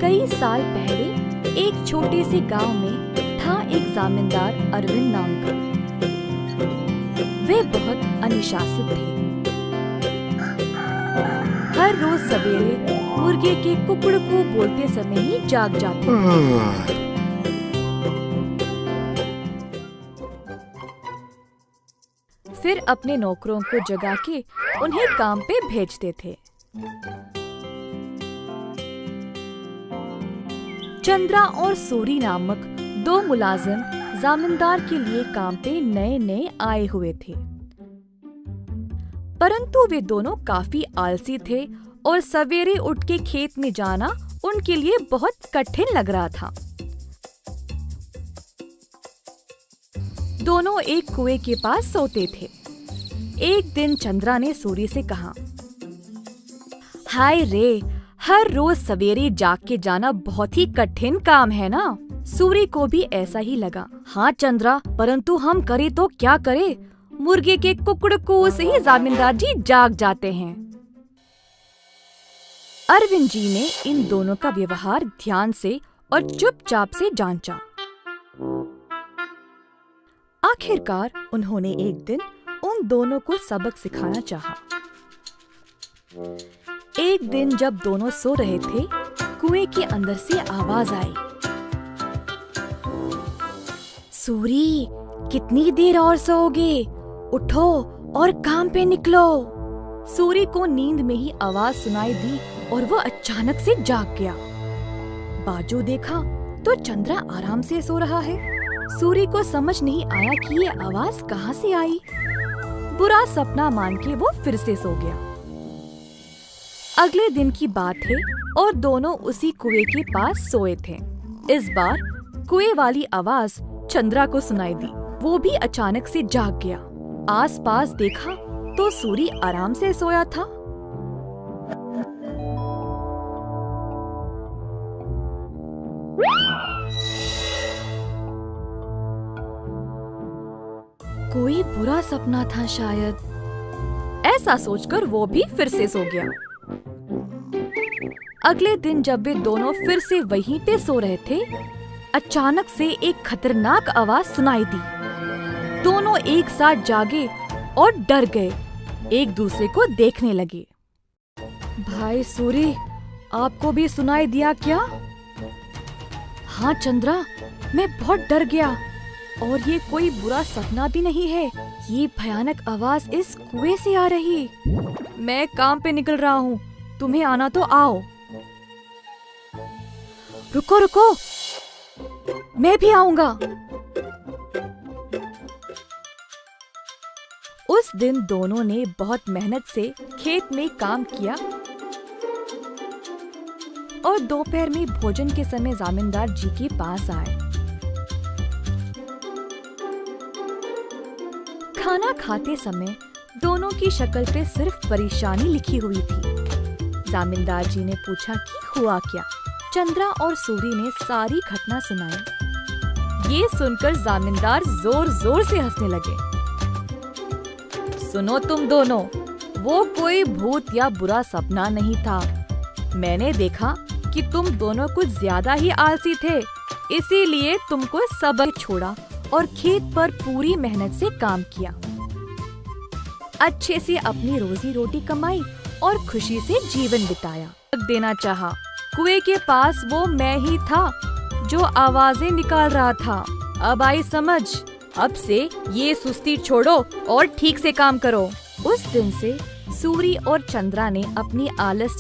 कई साल पहले एक छोटे से गांव में था एक जमींदार अरविंद नाम का। वे बहुत अनुशासित थे। हर रोज सवेरे मुर्गे के कुकड़कू बोलते समय ही जाग जाते थे। फिर अपने नौकरों को जगा के उन्हें काम पे भेजते थे। चंद्रा और सूरी नामक दो मुलाजिम जमींदार के लिए काम पे नए नए आए हुए थे, परंतु वे दोनों काफी आलसी थे और सवेरे उठ के खेत में जाना उनके लिए बहुत कठिन लग रहा था। दोनों एक कुएं के पास सोते थे। एक दिन चंद्रा ने सूरी से कहा, हाय रे, हर रोज सवेरे जाग के जाना बहुत ही कठिन काम है ना। सूरी को भी ऐसा ही लगा। हाँ चंद्रा, परंतु हम करे तो क्या करे, मुर्गे के कुकड़कू से ही जमींदार जी जाग जाते हैं। अरविंद जी ने इन दोनों का व्यवहार ध्यान से और चुपचाप से जांचा। आखिरकार उन्होंने एक दिन उन दोनों को सबक सिखाना चाहा। एक दिन जब दोनों सो रहे थे, कुएं के अंदर से आवाज आई, सूरी, कितनी देर और सोओगे? उठो और काम पे निकलो। सूरी को नींद में ही आवाज सुनाई दी और वह अचानक से जाग गया। बाजू देखा तो चंद्रा आराम से सो रहा है। सूरी को समझ नहीं आया कि ये आवाज कहाँ से आई। बुरा सपना मान के वो फिर से सो गया। अगले दिन की बात है और दोनों उसी कुएं के पास सोए थे। इस बार कुएं वाली आवाज चंद्रा को सुनाई दी। वो भी अचानक से जाग गया। आसपास देखा तो सूरी आराम से सोया था। कोई बुरा सपना था शायद, ऐसा सोचकर वो भी फिर से सो गया। अगले दिन जब वे दोनों फिर से वहीं पे सो रहे थे, अचानक से एक खतरनाक आवाज सुनाई दी। दोनों एक साथ जागे और डर गए, एक दूसरे को देखने लगे। भाई सूरी, आपको भी सुनाई दिया क्या? हाँ चंद्रा, मैं बहुत डर गया और ये कोई बुरा सपना भी नहीं है। ये भयानक आवाज इस कुएं से आ रही। मैं काम पे निकल रहा हूँ, तुम्हें आना तो आओ। रुको रुको, मैं भी आऊंगा। उस दिन दोनों ने बहुत मेहनत से खेत में काम किया और दोपहर में भोजन के समय जमींदार जी के पास आए। खाना खाते समय दोनों की शक्ल पे सिर्फ परेशानी लिखी हुई थी। जमींदार जी ने पूछा कि हुआ क्या। चंद्रा और सूरी ने सारी घटना सुनाई। ये सुनकर जमींदार जोर जोर से हंसने लगे। सुनो तुम दोनों, वो कोई भूत या बुरा सपना नहीं था। मैंने देखा कि तुम दोनों कुछ ज्यादा ही आलसी थे, इसीलिए तुमको सबक छोड़ा और खेत पर पूरी मेहनत से काम किया। अच्छे से अपनी रोजी रोटी कमाई और खुशी से जीवन बिताया। देना चाहा, कुएं के पास वो मैं ही था जो आवाजें निकाल रहा था। अब आई समझ। अब से ये सुस्ती छोड़ो और ठीक से काम करो। उस दिन से सूरी और चंद्रा ने अपनी आलस